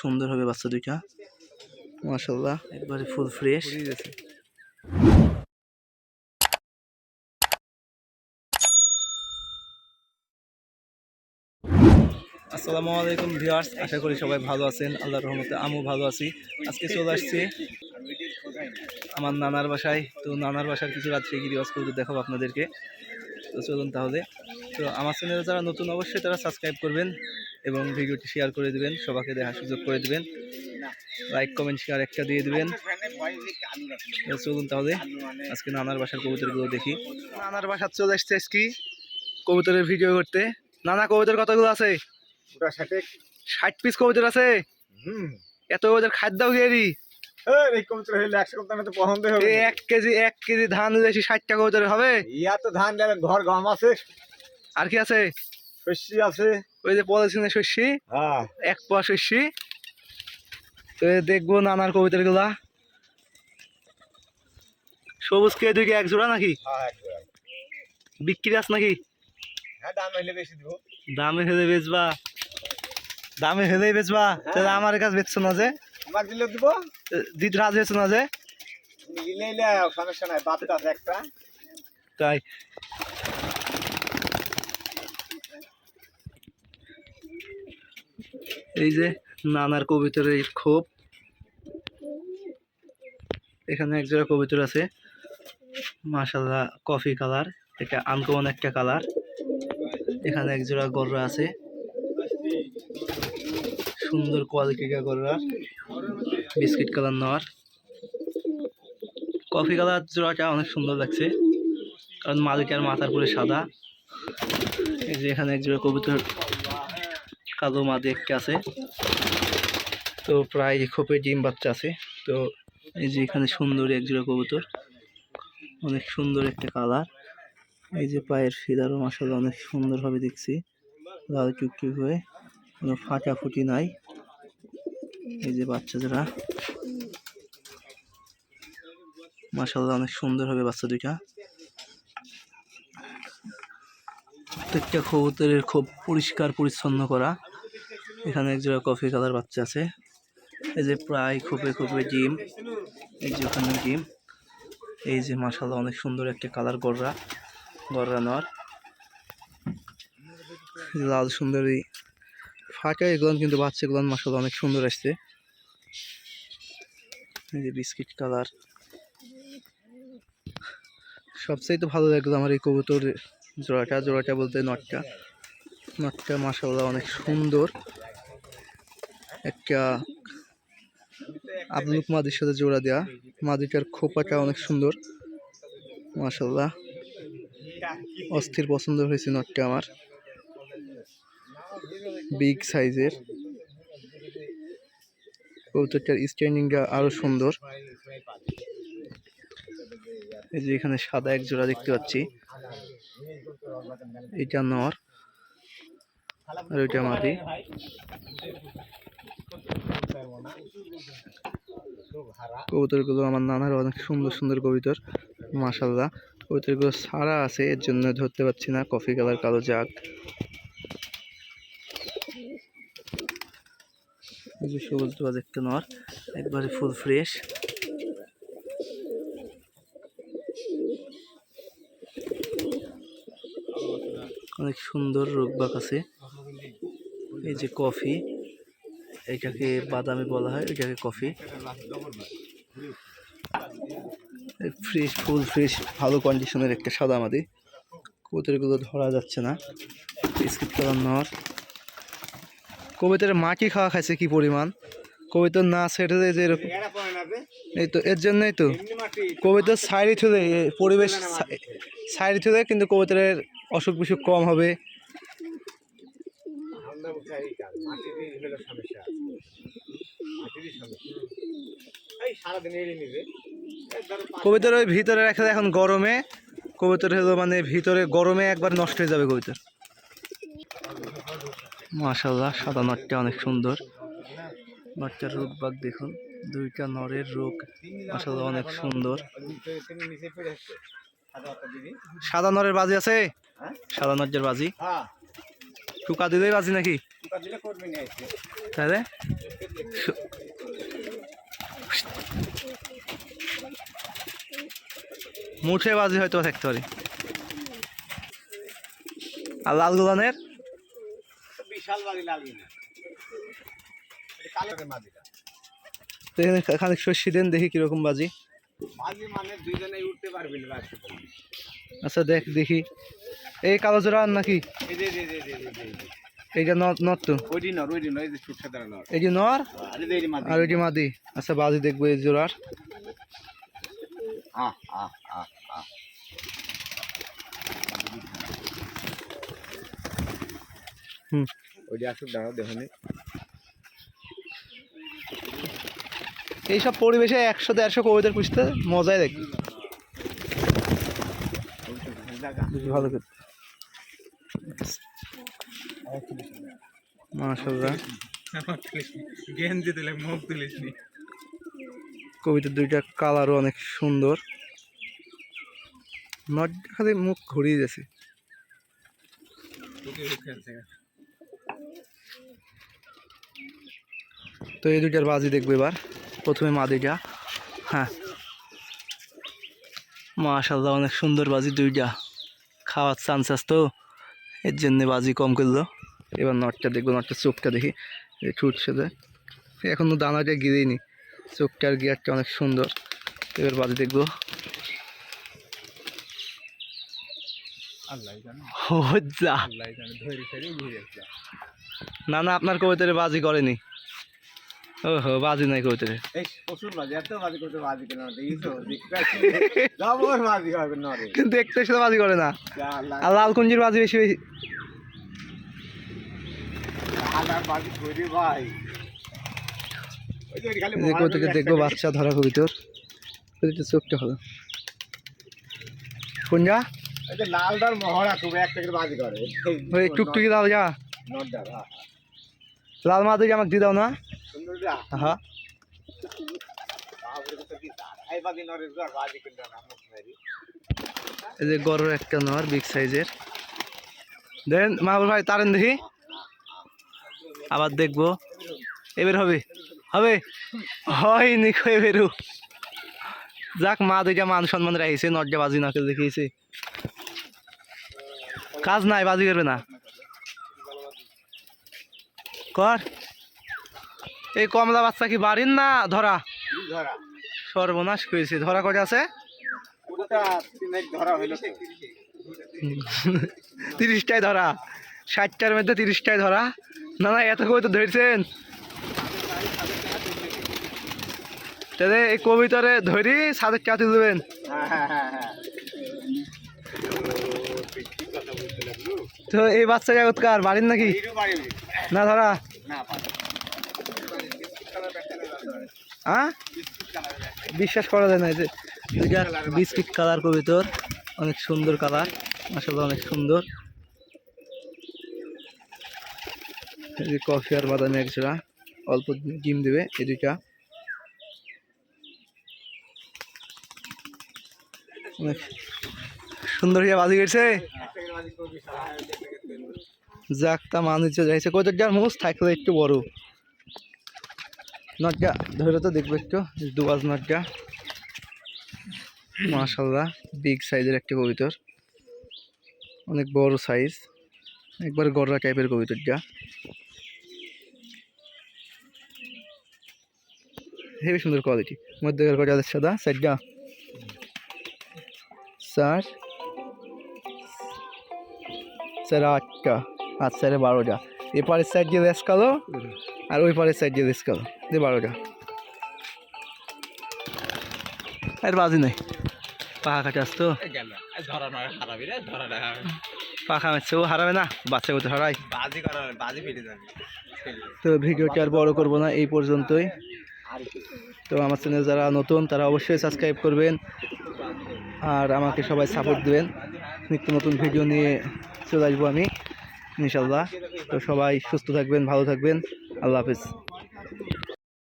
সুন্দর হবে বাচ্চা দুইটা, মাশাআল্লাহ একবারে ফুল ফ্রেশ। আসসালামু আলাইকুম ভিউয়ার্স, আশা করি সবাই ভালো আছেন। আল্লাহর রহমতে আমিও ভালো আছি। আজকে চলে আসছি আমার নানার বাসায়। তো নানার বাসার কিছু রাত্রিগিরি অস্কৌতুক দেখাবো আপনাদেরকে। তো চলুন তাহলে। তো আমার চ্যানেলে যারা নতুন অবশ্যই তারা সাবস্ক্রাইব করবেন এবং ভিডিওটি শেয়ার করে দেবেন, সবাইকে দেখার সুযোগ করে দেবেন, লাইক কমেন্ট শেয়ার একটা দিয়ে দেবেন। চলুন তাহলে আজকে নানার বাসার কবুতরগুলো দেখি। নানার বাসার চলে আসছে আজকে কবুতরের ভিডিও করতে। নানা কবুতর কতগুলো আছে? 60 পিস কবুতর আছে। এত কবুতর খাদ্য গেরি এক কেজি ধান দিলে 60টা কবুতর হবে? ধান দেবে, ঘর গম আছে। আর কি আছে? শস্যি আছে, ওই যে পলিথিনের শস্যি, এক পোয়া শস্যি। তো দেখবো নানার কবুতর গুলা। সবুজ কে দুই এক জোড়া নাকি? বিক্রি আছে নাকি? দামে হলে বেচবা? দামে হলেই বেচবা? তাহলে আমার কাছে বেচছো না যে? দিতে রাজি হয়েছো না যে? সমস্যা নাই, বাচ্চা আছে একটা। তাই এই যে নানার কবুতরের খোপ, এখানে এক জোড়া কবুতর আছে মাশাআল্লাহ, কফি কালার, এটা আনকমন একটা কালার। এখানে এক জোড়া গররা আছে, সুন্দর কোয়ালিটির গররা, বিস্কিট কালার নর। কফি কালার জোড়াটা অনেক সুন্দর লাগছে, কারণ মালিকের মাথার পুরো সাদা। এই যে এখানে এক জোড়া কবুতর কালো মাদি একটা আছে, তো প্রায় খোপে ডিম বাচ্চা আছে। তো এই যে এখানে সুন্দর এক জোড়া কবুতর, অনেক সুন্দর একটা কালার। এই যে পায়ের ফিদারও মাশাআল্লাহ অনেক সুন্দর ভাবে দেখছি, লাল টুকটুক হয়ে, কোনো ফাটাফুটি নাই। এই যে বাচ্চা যারা মাশাআল্লাহ অনেক সুন্দর হবে বাচ্চা দুইটা। প্রত্যেকটা কবুতরের খুব পরিষ্কার পরিচ্ছন্ন করা। এখানে এক জোড়া কফি কালার বাচ্চা আছে। এই যে প্রায় খোপে খোপে ডিম, এই যে ওখানে ডিম। এই যে মাশাআল্লাহ অনেক সুন্দর একটা কালার গররা, গররা নর, লাল সুন্দরী ফাটা এগুলো, কিন্তু বাচ্চাগুলো মাশাআল্লাহ অনেক সুন্দর আসছে। এই যে বিস্কিট কালার। সবচেয়ে তো ভালো লাগলো আমার এই কবুতর জোড়াটা বলতে নটটা মাশাআল্লাহ অনেক সুন্দর। একটা আবলুক মাদির সাথে জোড়া দেয়া, মাদিটার খোপাটা অনেক সুন্দর মাশাআল্লাহ, অস্থির পছন্দ হয়েছে নটটা আমার, বিগ সাইজের। কবুতরটার স্ট্যান্ডিংটা আরো সুন্দর। এই যে এখানে সাদা এক জোড়া দেখতে পাচ্ছি, এটা নর আর ওইটা মাদি। কবুতরগুলো আমার নানার অনেক সুন্দর সুন্দর কবুতর মাশাআল্লাহ। কবুতরগুলো ছাড়া আছে, এর জন্য ধরতে পারছি না। কফি কালার কালো জাগ, সবুজ বাজ একটা নর, একবারে ফুল ফ্রেশ। অনেক সুন্দর রোগবাক আছে। এই যে কফি, এটাকে বাদামি বলা হয়, এটাকে কফি। ফ্রেশ, ফুল ফ্রেশ, ভালো কন্ডিশনের একটা সাদা মাদি। কবুতরগুলো ধরা যাচ্ছে না। বিস্কিট কালার নর। কবুতরের মাটি খাওয়া খাইছে কি পরিমাণ, কবুতর না ছেড়ে দেয় যে এরকম। এই তো এর জন্যই তো কবুতর সাইডে থুলে, পরিবেশ সাইডে থুলে, কিন্তু কবুতরের অসুখ বিসুখ কম হবে। কবুতর ওই ভিতরে রাখলে এখন গরমে, কবুতর হলো মানে ভিতরে গরমে একবার নষ্ট হয়ে যাবে কবুতর। মাশাআল্লাহ সাদা নটটা অনেক সুন্দর। নটটার রূপ বাগ দেখুন, দুইটা নরের রূপ মাশাআল্লাহ অনেক সুন্দর। সাদা নরের বাজি আছে, সাদা নরের বাজি। টুকা দিলেই বাজি নাকি? টুকা দিলে করবি না এসে। তাহলে মুঠে বাজি হয়তো থাকতে পারে। আর লাল গোলানের বিশাল বাড়ি লাগবে না। কালো মাদিটা। তো এখানে খানিক শস্যি দেন, দেখি কিরকম বাজি। মাঝে মানে দুইজনেই উঠতে পারবি না বাস। আচ্ছা দেখি এই কালো জোড়া আর নাকি এই যে যে যে যে যে এইটা নর তো ওইটি নর এই যে ছোট সাদা নর। এই যে নর আরে দেই মাদি। আর ওইটি মাদি। আচ্ছা বাজি দেখবো এই জোড়ার। আহ আহ আহ আহ হুম ওইটি আসুক দাঁড়াও দেখুন। এইসব পরিবেশে 100-150 কবিতার পুষতে মজাই দেখি ভালো করে। মাশাআল্লাহ গেঞ্জি দিলে মুখ তুলিস নি। কবিতার দুইটা কালারও অনেক সুন্দর। নট খালি মুখ ঘুরিয়ে গেছে। তো এই দুইটার বাজি দেখবো এবার। প্রথমে মাদিটা। হ্যাঁ মাশাআল্লাহ অনেক সুন্দর বাজি দুইটা। খাওয়ার চান্স তো এর জন্যে বাজি কম করলো। এবার নটটা দেখবো, নটটার চোখটা দেখি ঠুট সাথে এখনো দানাটা গিরেইনি। চোখটার গিয়ারটা অনেক সুন্দর। এবার বাজি দেখবো। না না আপনার কবিতারে বাজি করেনি। ওহো বাজি নাই কবিতারে। প্রচুর বাজি, এত বাজি করতে বাজি কেন জবর বাজি হবে নরে। কিন্তু দেখতে সাথে বাজি করে না। আর লাল কুঞ্জির বাজি বেশি বেশি। বাজি করি ভাই। কবিতাকে দেখবো বাচ্চা ধরা কবিতর। কবিতার চোখটা হলো কোনটা? লালদার মহড়া খুব একটা করে বাজি করে। ওই টুকটুকি দাও যা। নটদার লাল মাদুরি আমাকে দিয়ে দাও না। হ্যাঁ এই যে গরুর একটা নর বিগ সাইজের। দেখেন মাহবুব ভাই তারেন দেখি। আবার দেখবো এবার হবে হবে হয়নি কই বেরু। যাক মা দুইটা মান সম্মান রাখিছে, নটটা বাজি না করে দেখিয়েছে। কাজ নাই বাজি করবে না কর। এই কমলা বাচ্চা কি বাড়ির না ধরা? সর্বনাশ করেছে। ধরা কটা আছে? 30টায় ধরা। 60টার মধ্যে 30টায় ধরা। না না এত কবিতা ধরছেন তাহলে এই কবিতারে ধরি সাদের চা তুলে দেবেন। তো এই বাচ্চা জগৎকার বাড়ির নাকি না ধরা? হ্যাঁ বিশ্বাস করা যায় না। যে বিস্কিট কালার কবিতর, অনেক সুন্দর কালার মাশাআল্লাহ, অনেক সুন্দর। এই যে কফি আর বাদামি একজোড়া, অল্প ডিম দেবে এই দুইটা। অনেক সুন্দর বাজি গেছে। যাক তা মানুষ যাইছে কত যার মুস থাকলে একটু বড়। নটটা ধরে তো দেখবো একটু দুবাজ নটটা মাশাআল্লাহ বিগ সাইজের একটা কবিতর, অনেক বড় সাইজ, একবার গড়া টাইপের কবিতরটা। হেবি সুন্দর কোয়ালিটি। মধ্যেকার কটা সাদা সাইডটা 4 4 8টা আর 4 12টা। এপারের সাইড দিয়ে রেস কালো আর ওই পারের সাইড দিয়ে রেস কালো, দিয়ে 12টা। আর বাজি নাই পাখা কাটে আসতো পাখা মারছে ও হারাবে না, বাচ্চা করতে হারাই। তো ভিডিওটি আর বড় করবো না, এই পর্যন্তই। তো আমার চ্যানেল যারা নতুন তারা অবশ্যই সাবস্ক্রাইব করবেন আর আমাকে সবাই সাপোর্ট দেবেন। নিত্য নতুন ভিডিও নিয়ে চলে আসবো আমি ইনশাল্লাহ। তো সবাই সুস্থ থাকবেন, ভালো থাকবেন। আল্লাহ হাফেজ।